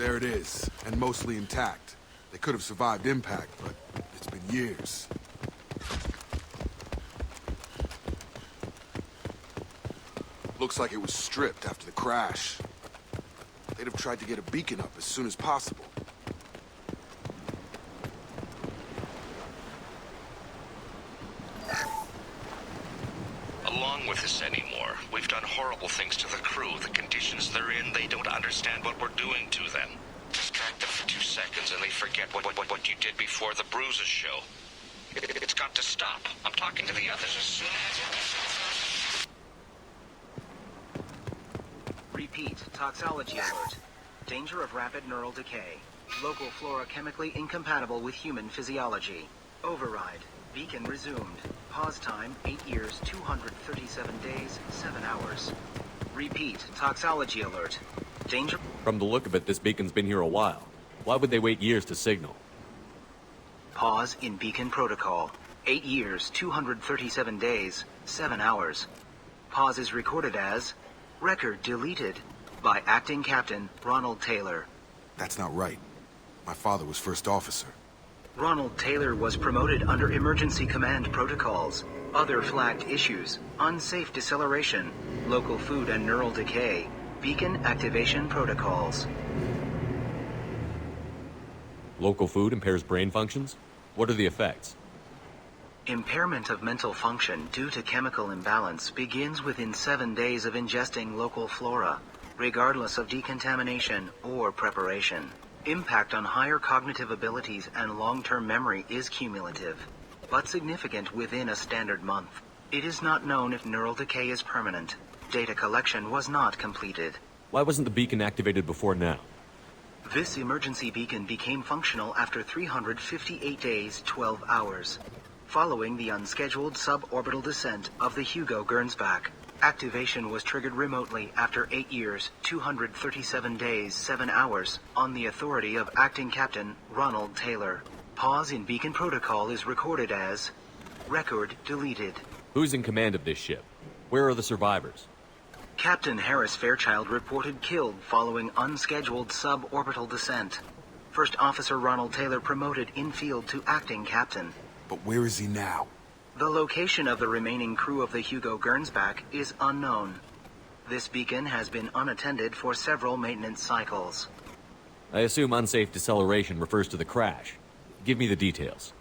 There it is, and mostly intact. They could have survived impact, but it's been years. Looks like it was stripped after the crash. They'd have tried to get a beacon up as soon as possible. Along with this anymore. We've done horrible things to the crew. The conditions they're in, they don't understand what we're doing to them. Distract them for 2 seconds and they forget what you did before the bruises show. It's got to stop. I'm talking to the others as soon as... Repeat, toxology alert. Danger of rapid neural decay. Local flora chemically incompatible with human physiology. Override. Beacon resumed. Pause time, 8 years, 237 days, 7 hours. Repeat, toxology alert. Danger... From the look of it, this beacon's been here a while. Why would they wait years to signal? Pause in beacon protocol. 8 years, 237 days, 7 hours. Pause is recorded as... Record deleted by Acting Captain Ronald Taylor. That's not right. My father was first officer. Ronald Taylor was promoted under emergency command protocols. Other flagged issues: unsafe deceleration, local food and neural decay, beacon activation protocols. Local food impairs brain functions? What are the effects? Impairment of mental function due to chemical imbalance begins within 7 days of ingesting local flora, regardless of decontamination or preparation. Impact on higher cognitive abilities and long-term memory is cumulative, but significant within a standard month. It is not known if neural decay is permanent. Data collection was not completed. Why wasn't the beacon activated before now? This emergency beacon became functional after 358 days, 12 hours. Following the unscheduled suborbital descent of the Hugo Gernsback, activation was triggered remotely after 8 years, 237 days, 7 hours, on the authority of Acting Captain Ronald Taylor. Pause in beacon protocol is recorded as... Record deleted. Who's in command of this ship? Where are the survivors? Captain Harris Fairchild reported killed following unscheduled suborbital descent. First Officer Ronald Taylor promoted in-field to Acting Captain. But where is he now? The location of the remaining crew of the Hugo Gernsback is unknown. This beacon has been unattended for several maintenance cycles. I assume unsafe deceleration refers to the crash. Give me the details.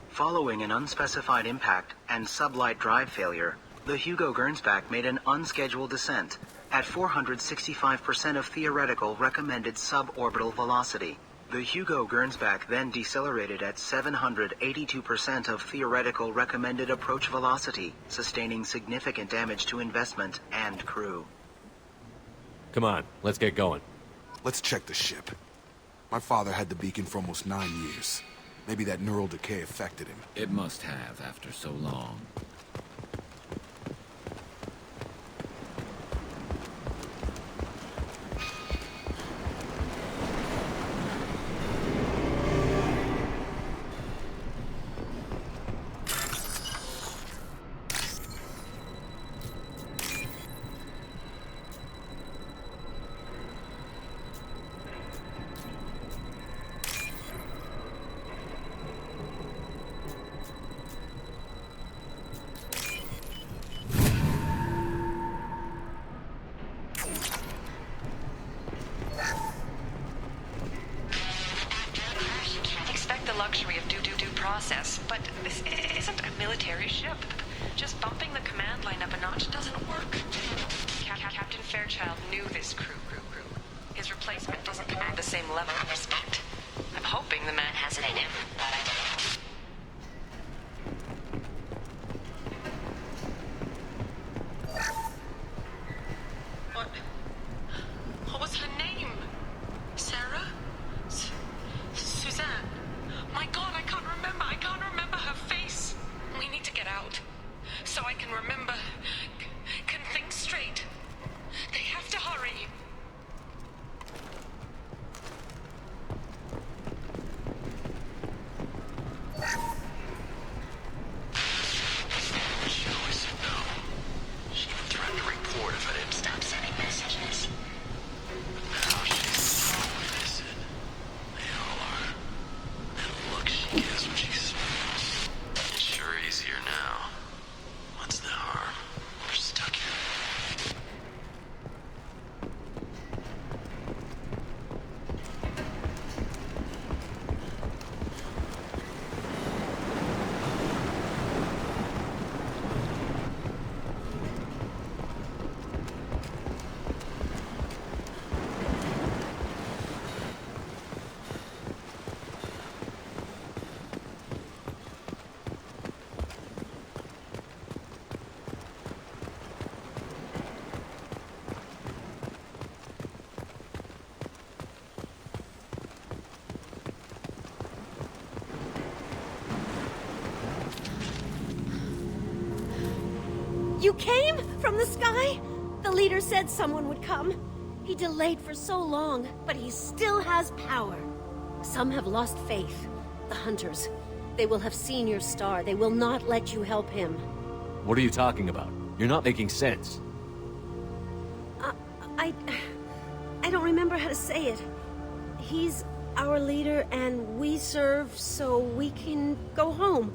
Following an unspecified impact and sublight drive failure, the Hugo Gernsback made an unscheduled descent at 465% of theoretical recommended suborbital velocity. The Hugo Gernsback then decelerated at 782% of theoretical recommended approach velocity, sustaining significant damage to investment and crew. Come on, let's get going. Let's check the ship. My father had the beacon for almost 9 years. Maybe that neural decay affected him. It must have after so long. Luxury of due process, but this isn't a military ship. Just bumping the command line up a notch doesn't work. Captain Fairchild knew this crew. His replacement doesn't command the same level of respect. I'm hoping the man has it in him. What was her name? Sarah? Suzanne? My God, I can't remember her face. We need to get out, so I can remember, can think straight. They have to hurry. came? From the sky? The leader said someone would come. He delayed for so long, but he still has power. Some have lost faith. The hunters. They will have seen your star. They will not let you help him. What are you talking about? You're not making sense. I don't remember how to say it. He's our leader and we serve so we can go home.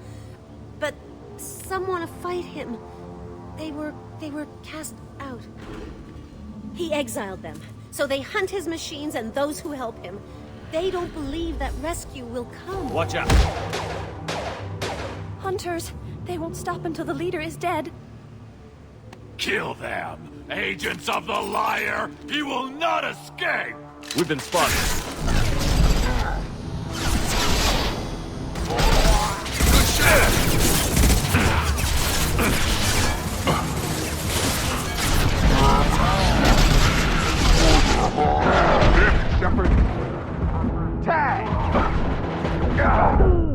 But some want to fight him. They were cast out. He exiled them, so they hunt his machines and those who help him. They don't believe that rescue will come. Watch out! Hunters, they won't stop until the leader is dead. Kill them! Agents of the liar! He will not escape! We've been spotted. Shepard. Tag! I've got him!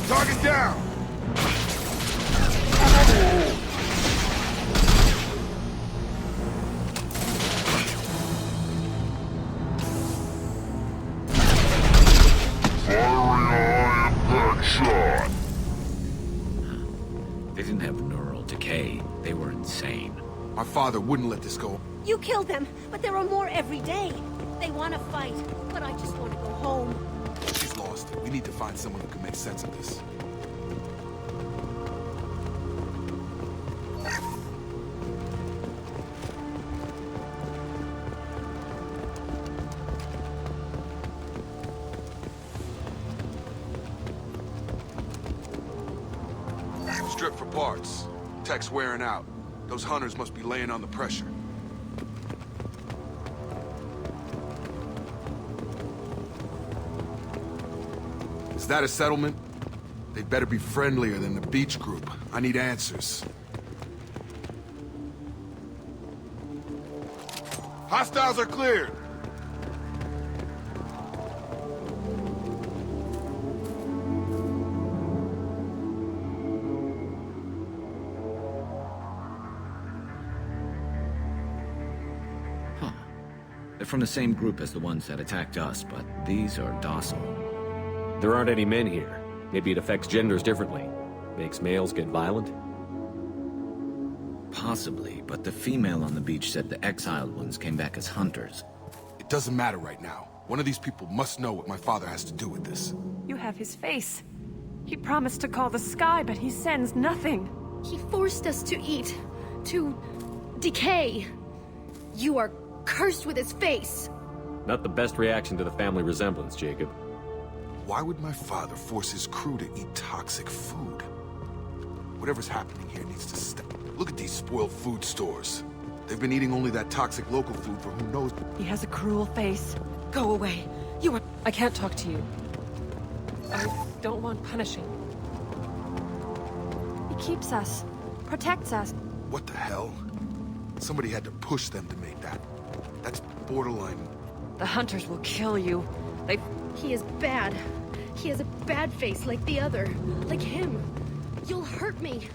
Target down! They didn't have neural decay. They were insane. My father wouldn't let this go. You killed them, but there are more every day. They want to fight, but I just want to go home. She's lost it. We need to find someone who can make sense of this. Strip for parts. Tech's wearing out. Those hunters must be laying on the pressure. Is that a settlement? They'd better be friendlier than the beach group. I need answers. Hostiles are cleared. They're from the same group as the ones that attacked us, but these are docile. There aren't any men here. Maybe it affects genders differently. Makes males get violent? Possibly, but the female on the beach said the exiled ones came back as hunters. It doesn't matter right now. One of these people must know what my father has to do with this. You have his face. He promised to call the sky, but he sends nothing. He forced us to eat, to decay. You are cursed with his face. Not the best reaction to the family resemblance, Jacob. Why would my father force his crew to eat toxic food? Whatever's happening here needs to stop. Look at these spoiled food stores. They've been eating only that toxic local food for who knows. He has a cruel face. Go away. You are... I can't talk to you. I don't want punishing. He keeps us, protects us. What the hell? Somebody had to push them to make that. That's borderline. The hunters will kill you. He is bad. He has a bad face like the other. Like him. You'll hurt me.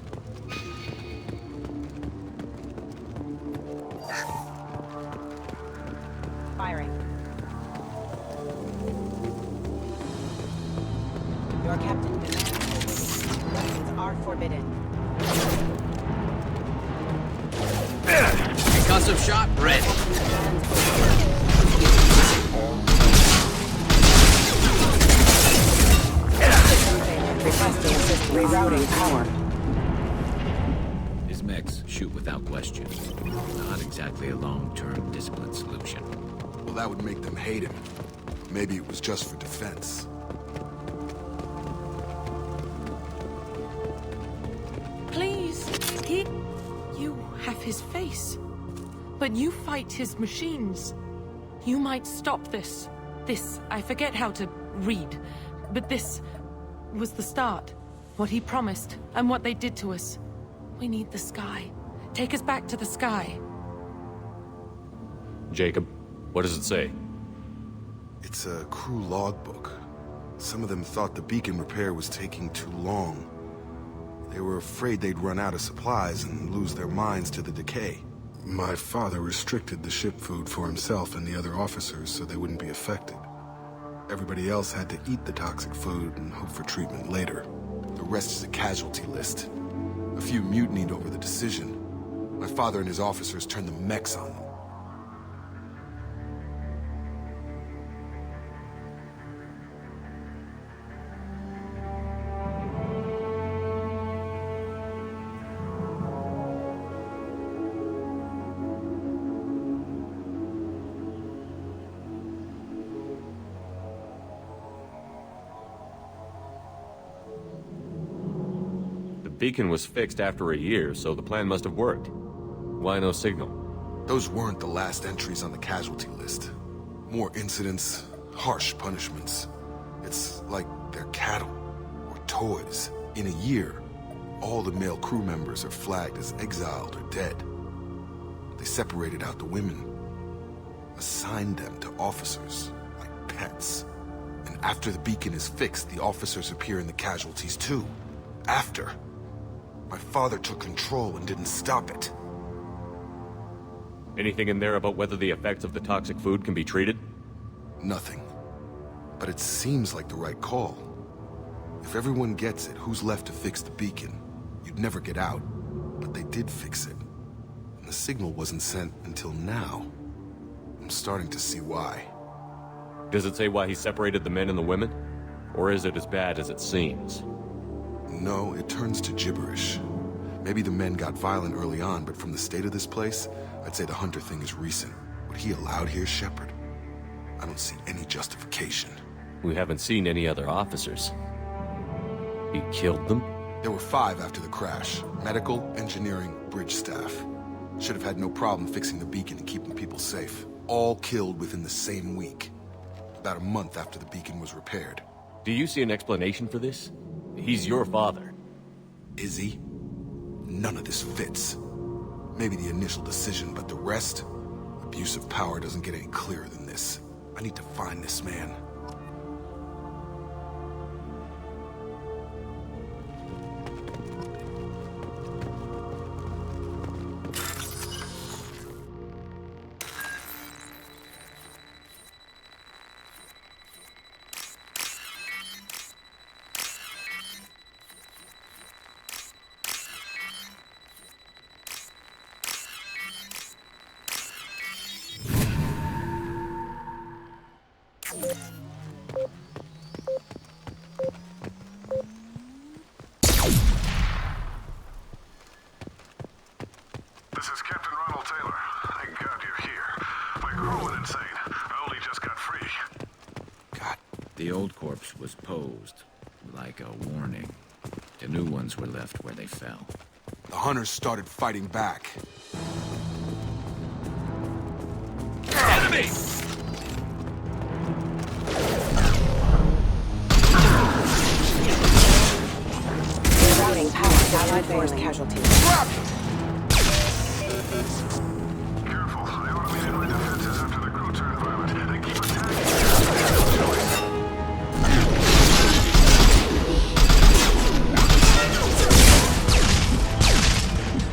Firing. Your captain demands weapons are forbidden. Concussive shot ready. Requesting assist rerouting power. His mechs shoot without question. Not exactly a long-term discipline solution. Well, that would make them hate him. Maybe it was just for defense. Please, you have his face. But you fight his machines. You might stop this. This, I forget how to read, but this was the start. What he promised, and what they did to us. We need the sky. Take us back to the sky. Jacob, what does it say? It's a crew logbook. Some of them thought the beacon repair was taking too long. They were afraid they'd run out of supplies and lose their minds to the decay. My father restricted the ship food for himself and the other officers so they wouldn't be affected. Everybody else had to eat the toxic food and hope for treatment later. The rest is a casualty list. A few mutinied over the decision. My father and his officers turned the mechs on them. The beacon was fixed after a year, so the plan must have worked. Why no signal? Those weren't the last entries on the casualty list. More incidents, harsh punishments. It's like they're cattle, or toys. In a year, all the male crew members are flagged as exiled or dead. They separated out the women, assigned them to officers, like pets. And after the beacon is fixed, the officers appear in the casualties too. After. My father took control and didn't stop it. Anything in there about whether the effects of the toxic food can be treated? Nothing. But it seems like the right call. If everyone gets it, who's left to fix the beacon? You'd never get out. But they did fix it. And the signal wasn't sent until now. I'm starting to see why. Does it say why he separated the men and the women? Or is it as bad as it seems? No, it turns to gibberish. Maybe the men got violent early on, but from the state of this place, I'd say the Hunter thing is recent. What he allowed here, Shepard? I don't see any justification. We haven't seen any other officers. He killed them? There were 5 after the crash. Medical, engineering, bridge staff. Should have had no problem fixing the beacon and keeping people safe. All killed within the same week. About a month after the beacon was repaired. Do you see an explanation for this? He's your father. Is he? None of this fits. Maybe the initial decision, but the rest? Abuse of power doesn't get any clearer than this. I need to find this man. This is Captain Ronald Taylor. Thank God you're here. My crew went insane. I only just got free. God. The old corpse was posed, like a warning. The new ones were left where they fell. The Hunters started fighting back. Enemy! Routing power to Allied force casualties. Careful. I automated my defenses after the crew turned violent. They keep attacking.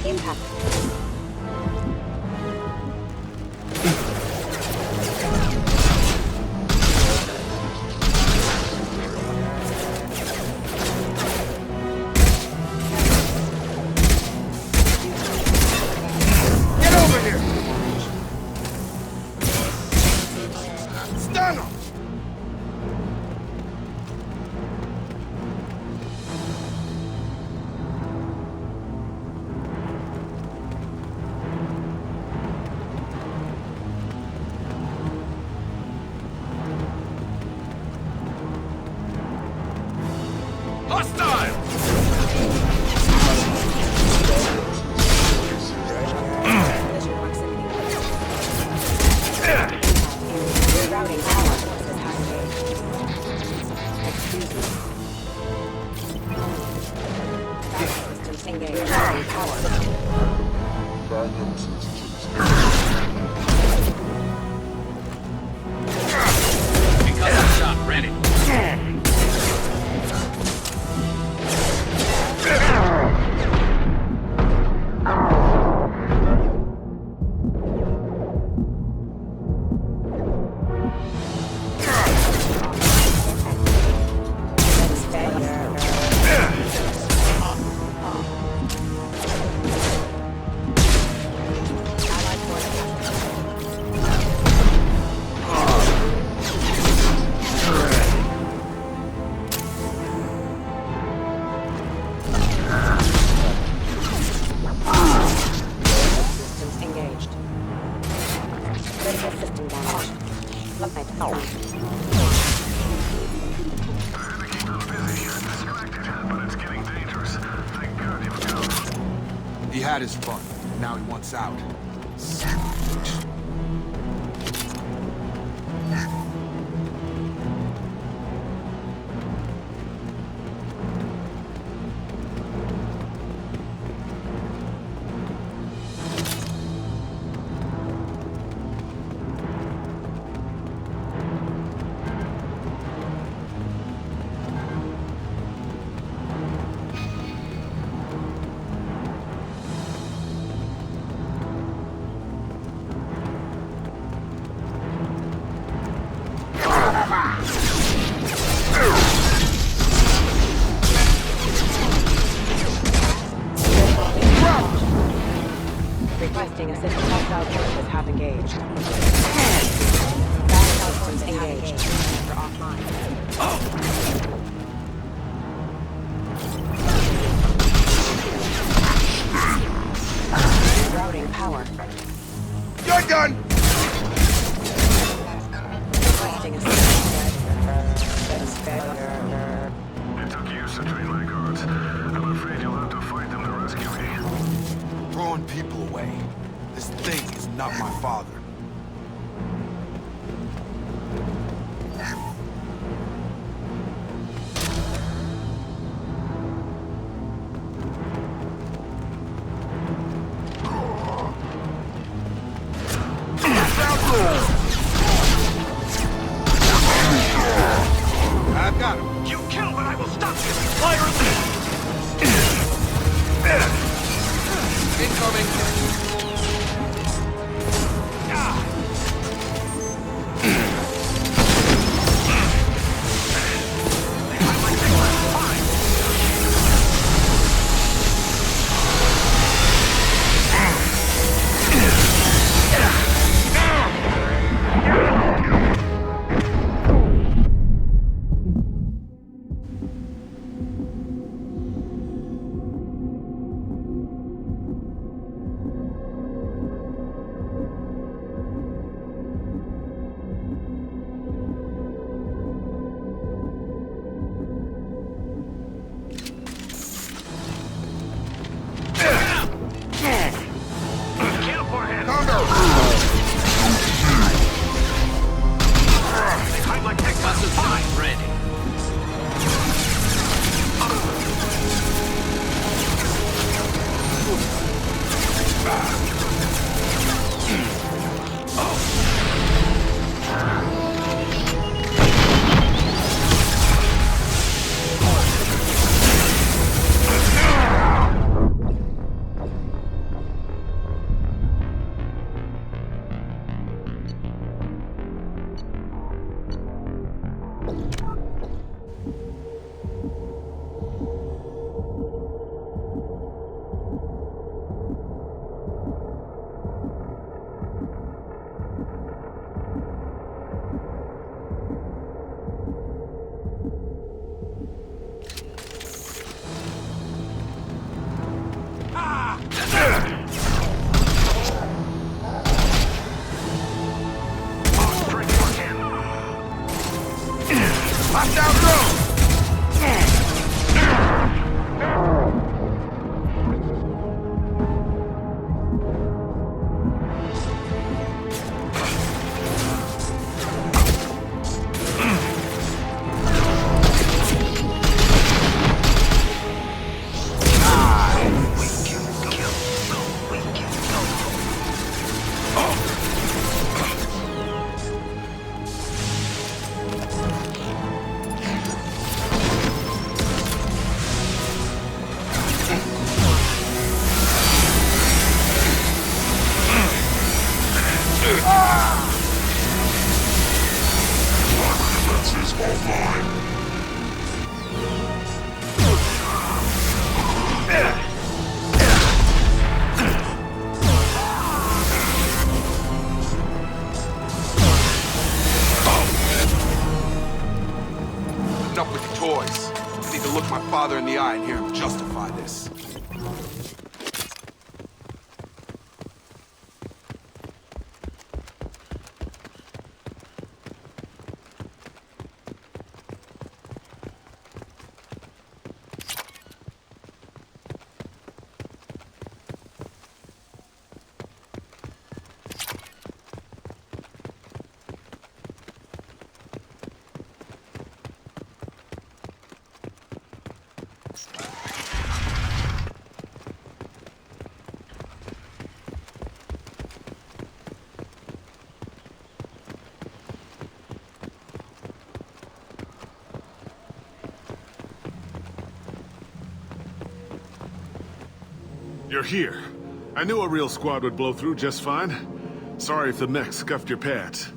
Impact. But it's getting dangerous. Thank God you've come. He had his fun. Now he wants out. Savage. Requesting assistance. Hostile forces have engaged. Hostile forces engaged. We're offline. Routing power. You're done! Requesting assistance. It took years to train my guards. I'm afraid you'll have to fight them to rescue me. Throwing people away. This thing is not my father. I've got him. You kill, but I will stop you! Fire Incoming. Enough with the toys. I need to look my father in the eye and hear him justify this. You're here. I knew a real squad would blow through just fine. Sorry if the mech scuffed your pads.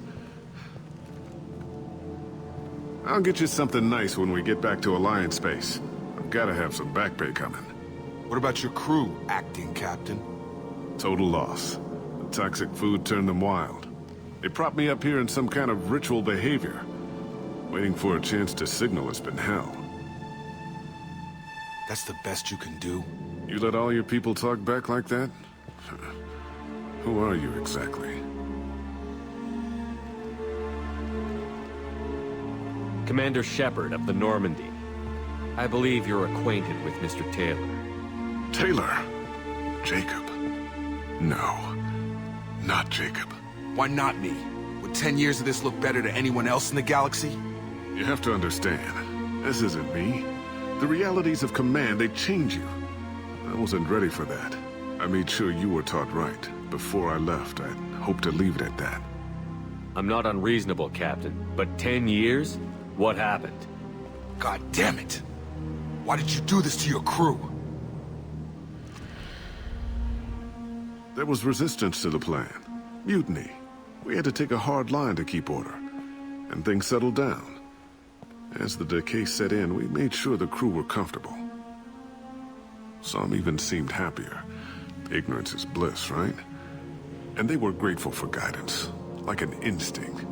I'll get you something nice when we get back to Alliance Space. I've gotta have some back pay coming. What about your crew, acting captain? Total loss. The toxic food turned them wild. They propped me up here in some kind of ritual behavior. Waiting for a chance to signal has been hell. That's the best you can do? You let all your people talk back like that? Who are you exactly? Commander Shepard of the Normandy. I believe you're acquainted with Mr. Taylor. Taylor? Jacob? No. Not Jacob. Why not me? Would 10 years of this look better to anyone else in the galaxy? You have to understand, this isn't me. The realities of command, they change you. I wasn't ready for that. I made sure you were taught right. Before I left, I hoped to leave it at that. I'm not unreasonable, Captain, but 10 years? What happened? God damn it! Why did you do this to your crew? There was resistance to the plan. Mutiny. We had to take a hard line to keep order. And things settled down. As the decay set in, we made sure the crew were comfortable. Some even seemed happier. Ignorance is bliss, right? And they were grateful for guidance, like an instinct.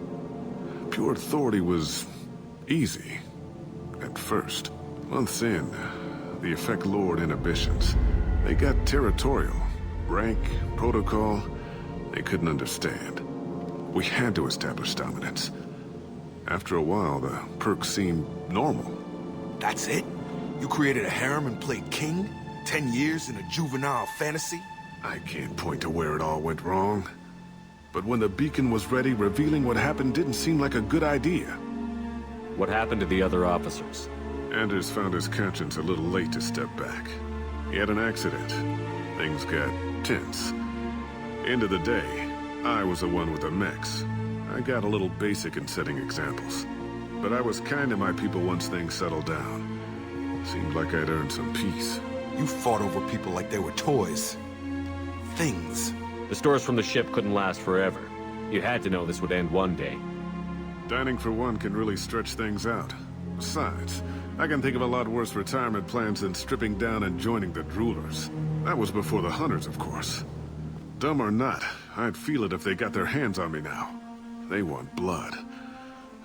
Pure authority was easy, at first. Months in, the effect lowered inhibitions. They got territorial. Rank, protocol, they couldn't understand. We had to establish dominance. After a while, the perks seemed normal. That's it? You created a harem and played king? 10 years in a juvenile fantasy? I can't point to where it all went wrong. But when the beacon was ready, revealing what happened didn't seem like a good idea. What happened to the other officers? Anders found his conscience a little late to step back. He had an accident. Things got tense. End of the day, I was the one with the mechs. I got a little basic in setting examples. But I was kind to my people once things settled down. Seemed like I'd earned some peace. You fought over people like they were toys. Things. The stores from the ship couldn't last forever. You had to know this would end one day. Dining for one can really stretch things out. Besides, I can think of a lot worse retirement plans than stripping down and joining the droolers. That was before the hunters, of course. Dumb or not, I'd feel it if they got their hands on me now. They want blood.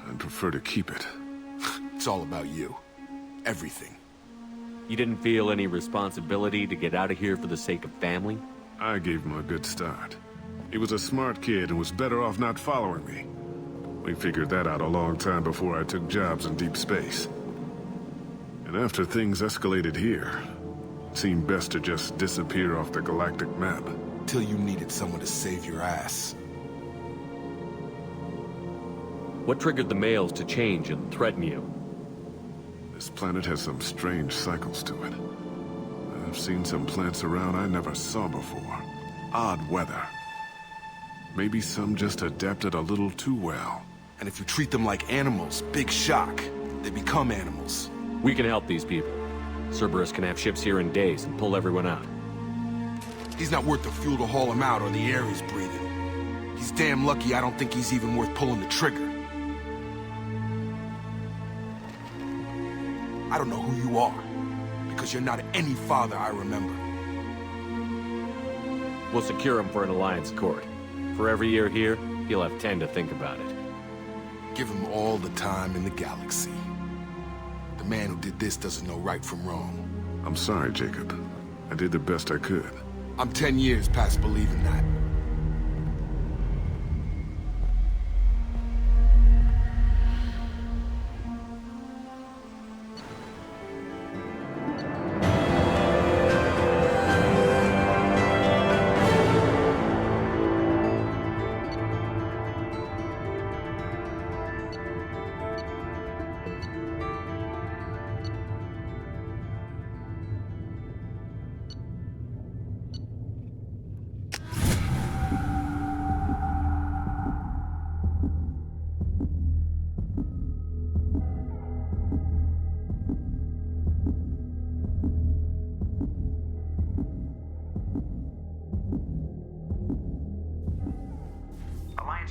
I'd prefer to keep it. It's all about you. Everything. You didn't feel any responsibility to get out of here for the sake of family? I gave him a good start. He was a smart kid and was better off not following me. We figured that out a long time before I took jobs in deep space. And after things escalated here, it seemed best to just disappear off the galactic map. Till you needed someone to save your ass. What triggered the males to change and threaten you? This planet has some strange cycles to it. I've seen some plants around I never saw before. Odd weather. Maybe some just adapted a little too well. And if you treat them like animals, big shock. They become animals. We can help these people. Cerberus can have ships here in days and pull everyone out. He's not worth the fuel to haul him out or the air he's breathing. He's damn lucky I don't think he's even worth pulling the trigger. I don't know who you are, because you're not any father I remember. We'll secure him for an Alliance court. For every year here, he'll have 10 to think about it. Give him all the time in the galaxy. The man who did this doesn't know right from wrong. I'm sorry, Jacob. I did the best I could. I'm 10 years past believing that.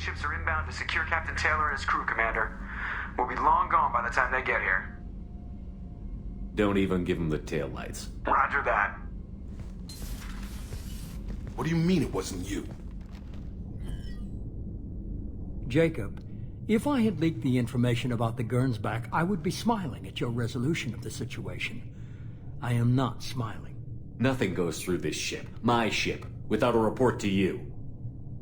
ships are inbound to secure Captain Taylor and his crew, Commander. We'll be long gone by the time they get here. Don't even give him the taillights. Roger that. What do you mean it wasn't you? Jacob, if I had leaked the information about the Gernsback, I would be smiling at your resolution of the situation. I am not smiling. Nothing goes through this ship, my ship, without a report to you.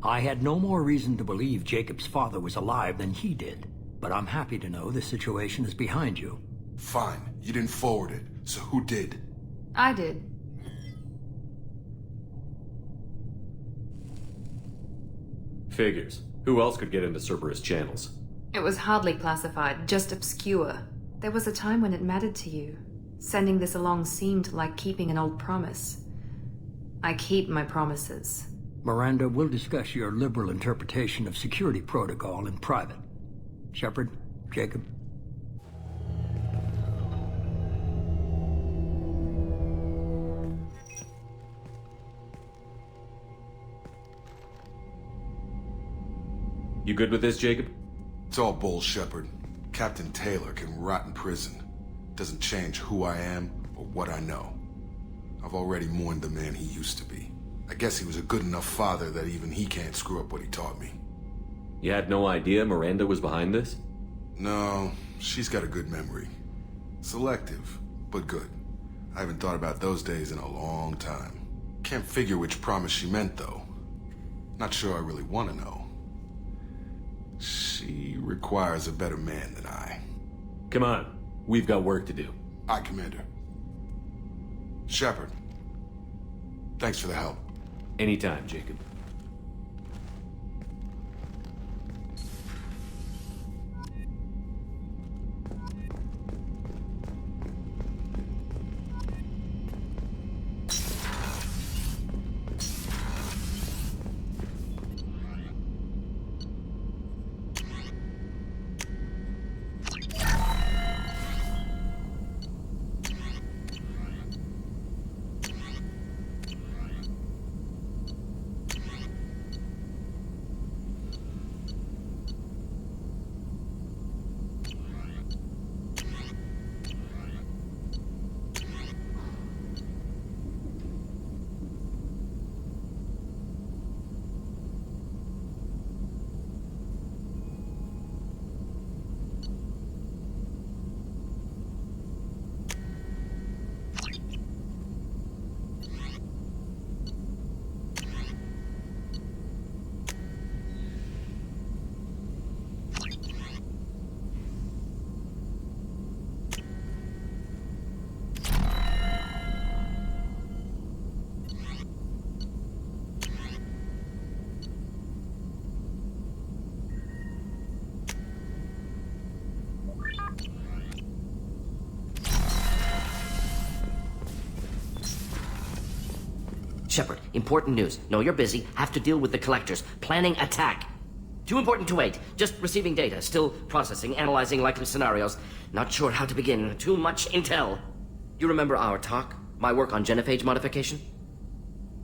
I had no more reason to believe Jacob's father was alive than he did, but I'm happy to know the situation is behind you. Fine, you didn't forward it, so who did? I did. Figures. Who else could get into Cerberus channels? It was hardly classified, just obscure. There was a time when it mattered to you. Sending this along seemed like keeping an old promise. I keep my promises. Miranda, we'll discuss your liberal interpretation of security protocol in private. Shepard, Jacob. You good with this, Jacob? It's all bull, Shepard. Captain Taylor can rot in prison. Doesn't change who I am or what I know. I've already mourned the man he used to be. I guess he was a good enough father that even he can't screw up what he taught me. You had no idea Miranda was behind this? No, she's got a good memory. Selective, but good. I haven't thought about those days in a long time. Can't figure which promise she meant, though. Not sure I really want to know. She requires a better man than I. Come on. We've got work to do. Aye, Commander. Shepard. Thanks for the help. Anytime, Jacob. Shepard, important news. Know you're busy. Have to deal with the collectors. Planning attack. Too important to wait. Just receiving data. Still processing, analyzing likely scenarios. Not sure how to begin. Too much intel. You remember our talk? My work on genophage modification?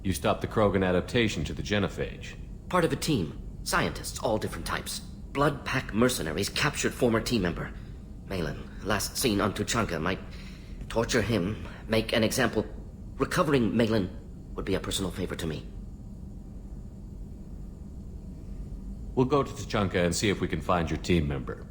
You stopped the Krogan adaptation to the genophage. Part of a team. Scientists, all different types. Blood Pack mercenaries captured former team member. Malin, last seen on Tuchanka, might torture him, make an example. Recovering Malin would be a personal favor to me. We'll go to Tuchanka and see if we can find your team member.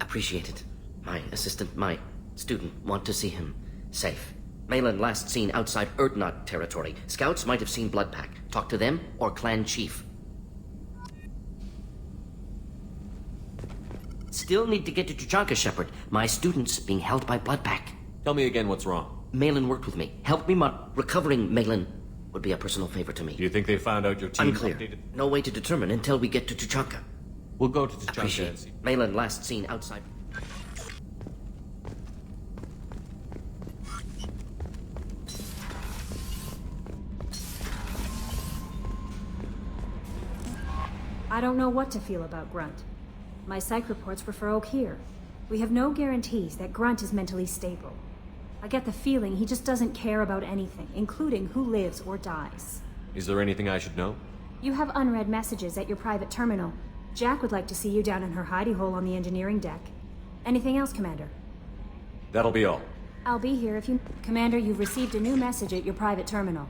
Appreciate it. My assistant, my student, want to see him safe. Malin last seen outside Erdnot territory. Scouts might have seen Blood Pack. Talk to them or clan chief. Still need to get to Tuchanka, Shepard. My student's being held by Blood Pack. Tell me again what's wrong. Malin worked with me. Helped me recovering Malin would be a personal favor to me. Do you think they found out your team Unclear. updated? No way to determine until we get to Tuchanka. We'll go to Tuchanka and Appreciate see. Malin last seen outside. I don't know what to feel about Grunt. My psych reports refer Oak here. We have no guarantees that Grunt is mentally stable. I get the feeling he just doesn't care about anything, including who lives or dies. Is there anything I should know? You have unread messages at your private terminal. Jack would like to see you down in her hidey hole on the engineering deck. Anything else, Commander? That'll be all. I'll be here if you... Commander, you've received a new message at your private terminal.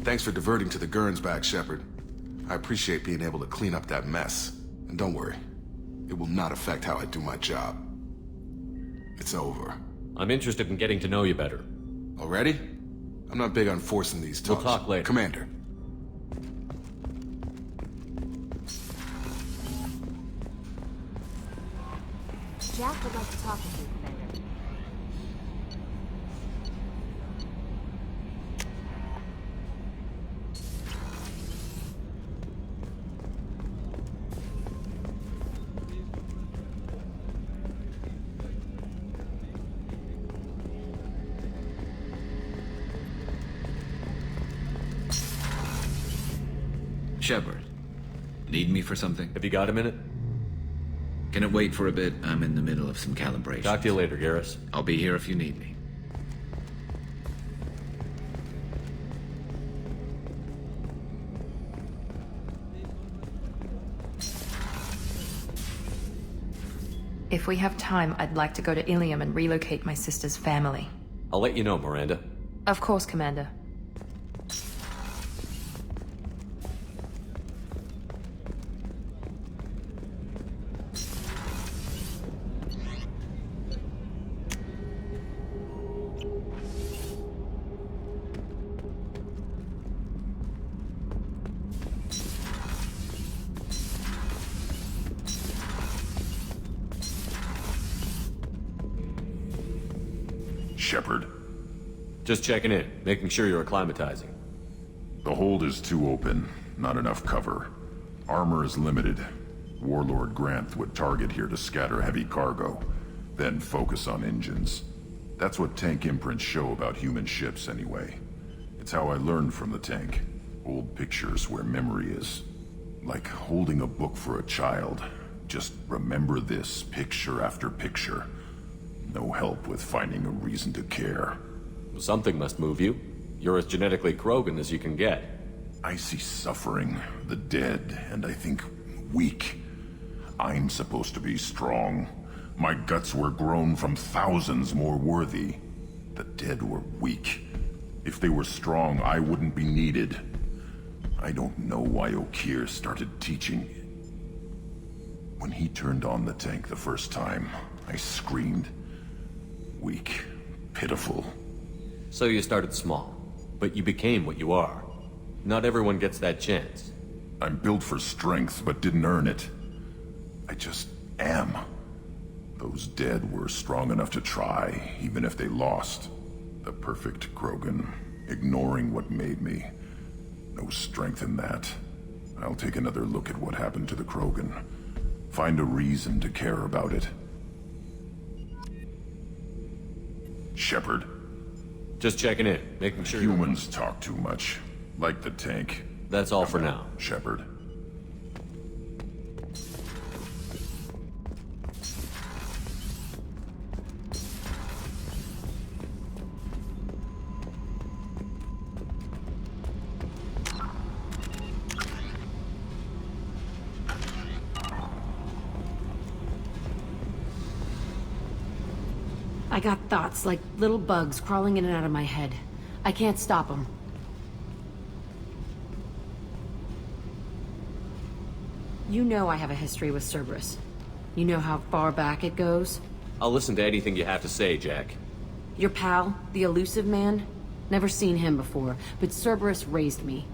Thanks for diverting to the Gernsback, Shepard. I appreciate being able to clean up that mess. And don't worry, it will not affect how I do my job. It's over. I'm interested in getting to know you better. Already? I'm not big on forcing these talks. We'll talk later. Commander. Jack would like to talk with you, Commander. Shepard, need me for something? Have you got a minute? Can it wait for a bit? I'm in the middle of some calibration. Talk to you later, Garrus. I'll be here if you need me. If we have time, I'd like to go to Ilium and relocate my sister's family. I'll let you know, Miranda. Of course, Commander. Shepard. Just checking in, making sure you're acclimatizing. The hold is too open, not enough cover. Armor is limited. Warlord Granth would target here to scatter heavy cargo, then focus on engines. That's what tank imprints show about human ships anyway. It's how I learned from the tank. Old pictures where memory is. Like holding a book for a child. Just remember this, picture after picture. No help with finding a reason to care. Something must move you. You're as genetically Krogan as you can get. I see suffering, the dead, and I think weak. I'm supposed to be strong. My guts were grown from thousands more worthy. The dead were weak. If they were strong, I wouldn't be needed. I don't know why Okeer started teaching. When he turned on the tank the first time, I screamed. Weak, pitiful. So you started small, but you became what you are. Not everyone gets that chance. I'm built for strength, but didn't earn it. I just am. Those dead were strong enough to try, even if they lost. The perfect Krogan, ignoring what made me. No strength in that. I'll take another look at what happened to the Krogan. Find a reason to care about it. Shepard. Just checking in, making sure Humans talk too much. Like the tank. That's all for now. Shepard. I got thoughts like little bugs crawling in and out of my head. I can't stop them. You know I have a history with Cerberus. You know how far back it goes? I'll listen to anything you have to say, Jack. Your pal, the elusive man? Never seen him before, but Cerberus raised me.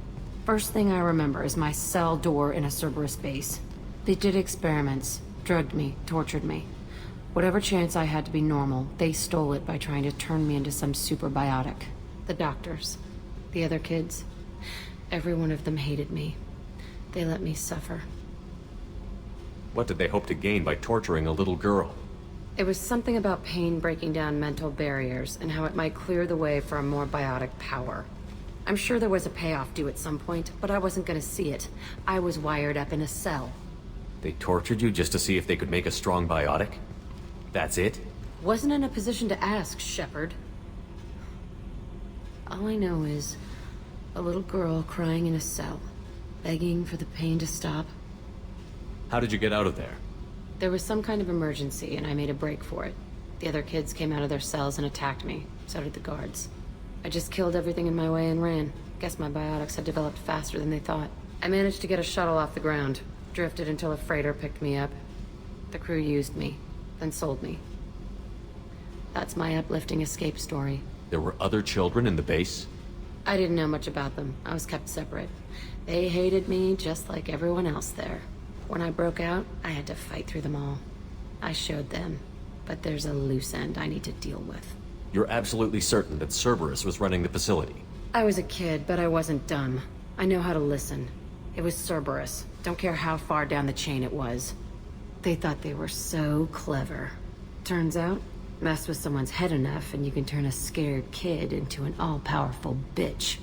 First thing I remember is my cell door in a Cerberus base. They did experiments, drugged me, tortured me. Whatever chance I had to be normal, they stole it by trying to turn me into some superbiotic. The doctors, the other kids, every one of them hated me. They let me suffer. What did they hope to gain by torturing a little girl? It was something about pain breaking down mental barriers and how it might clear the way for a more biotic power. I'm sure there was a payoff due at some point, but I wasn't gonna see it. I was wired up in a cell. They tortured you just to see if they could make a strong biotic? That's it? Wasn't in a position to ask, Shepard. All I know is a little girl crying in a cell, begging for the pain to stop. How did you get out of there? There was some kind of emergency, and I made a break for it. The other kids came out of their cells and attacked me. So did the guards. I just killed everything in my way and ran. Guess my biotics had developed faster than they thought. I managed to get a shuttle off the ground. Drifted until a freighter picked me up. The crew used me, then sold me. That's my uplifting escape story. There were other children in the base? I didn't know much about them. I was kept separate. They hated me just like everyone else there. When I broke out, I had to fight through them all. I showed them, but there's a loose end I need to deal with. You're absolutely certain that Cerberus was running the facility? I was a kid, but I wasn't dumb. I know how to listen. It was Cerberus. Don't care how far down the chain it was. They thought they were so clever. Turns out, mess with someone's head enough and you can turn a scared kid into an all-powerful bitch.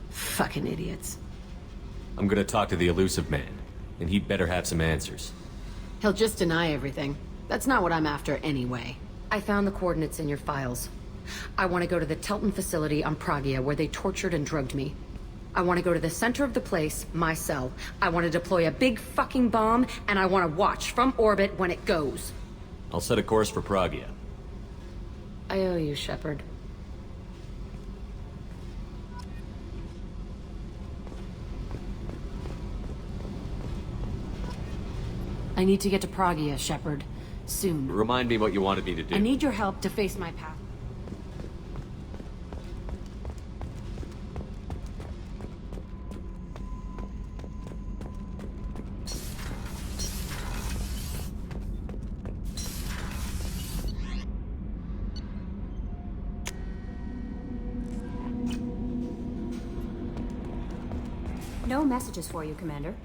Fucking idiots. I'm gonna talk to the elusive man, and he'd better have some answers. He'll just deny everything. That's not what I'm after anyway. I found the coordinates in your files. I want to go to the Telton facility on Pragia where they tortured and drugged me. I want to go to the center of the place, my cell. I want to deploy a big fucking bomb, and I want to watch from orbit when it goes. I'll set a course for Pragia. I owe you, Shepard. I need to get to Pragia, Shepard. Soon. Remind me what you wanted me to do. I need your help to face my path. No messages for you, Commander.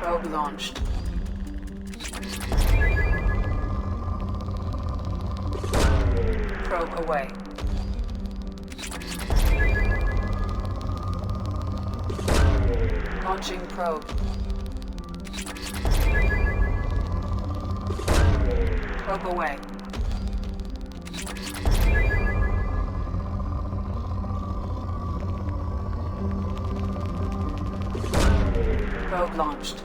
Probe launched. Probe away. Launching probe. Probe away. Probe launched.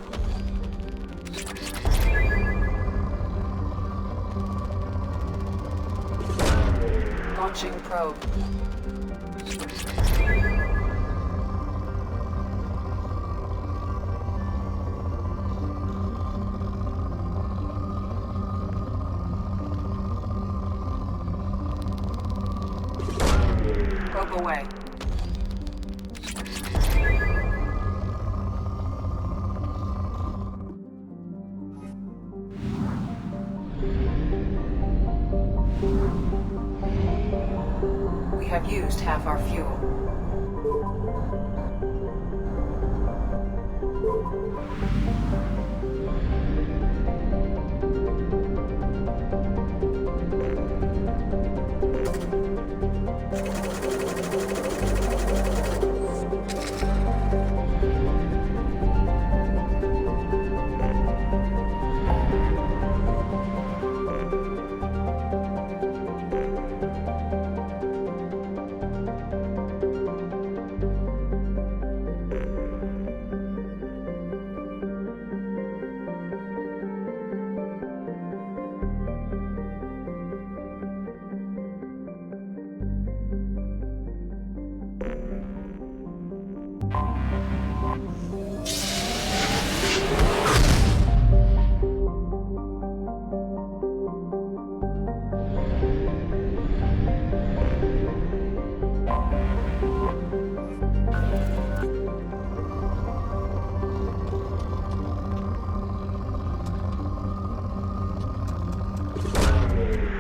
Launching probe. Probe away. We have used half our fuel.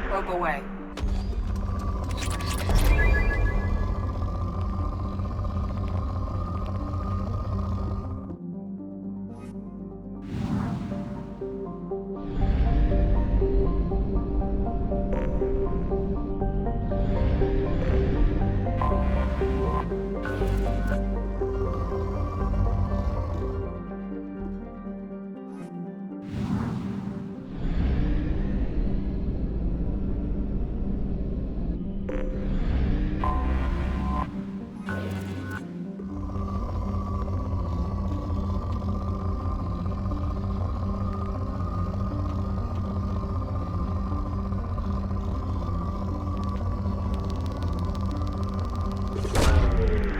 Probe away.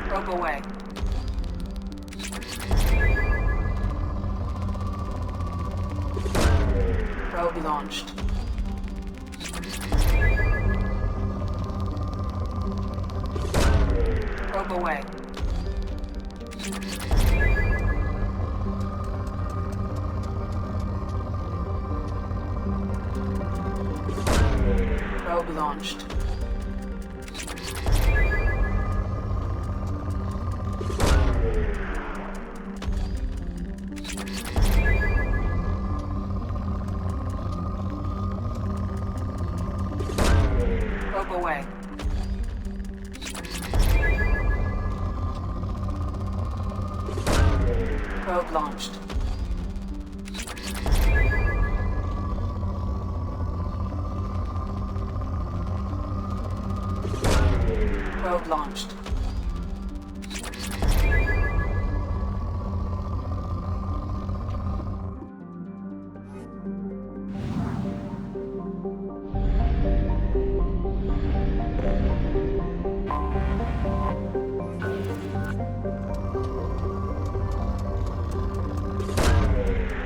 Probe away. Probe launched. Probe away. Probe launched. Probe away. Probe launched. Probe launched.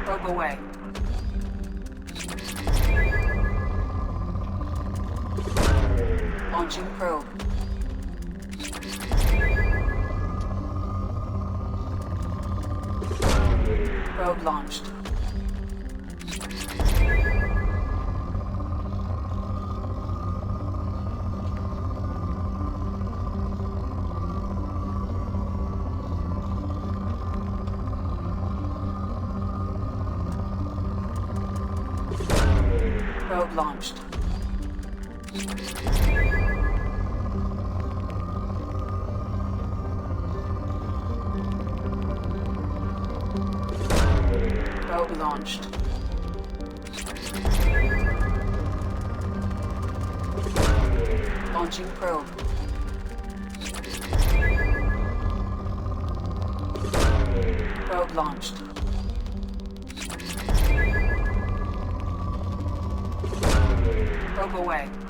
Probe away. Launching probe. Probe launched. Probe launched. Probe launched. Launching probe. Probe launched. Probe away.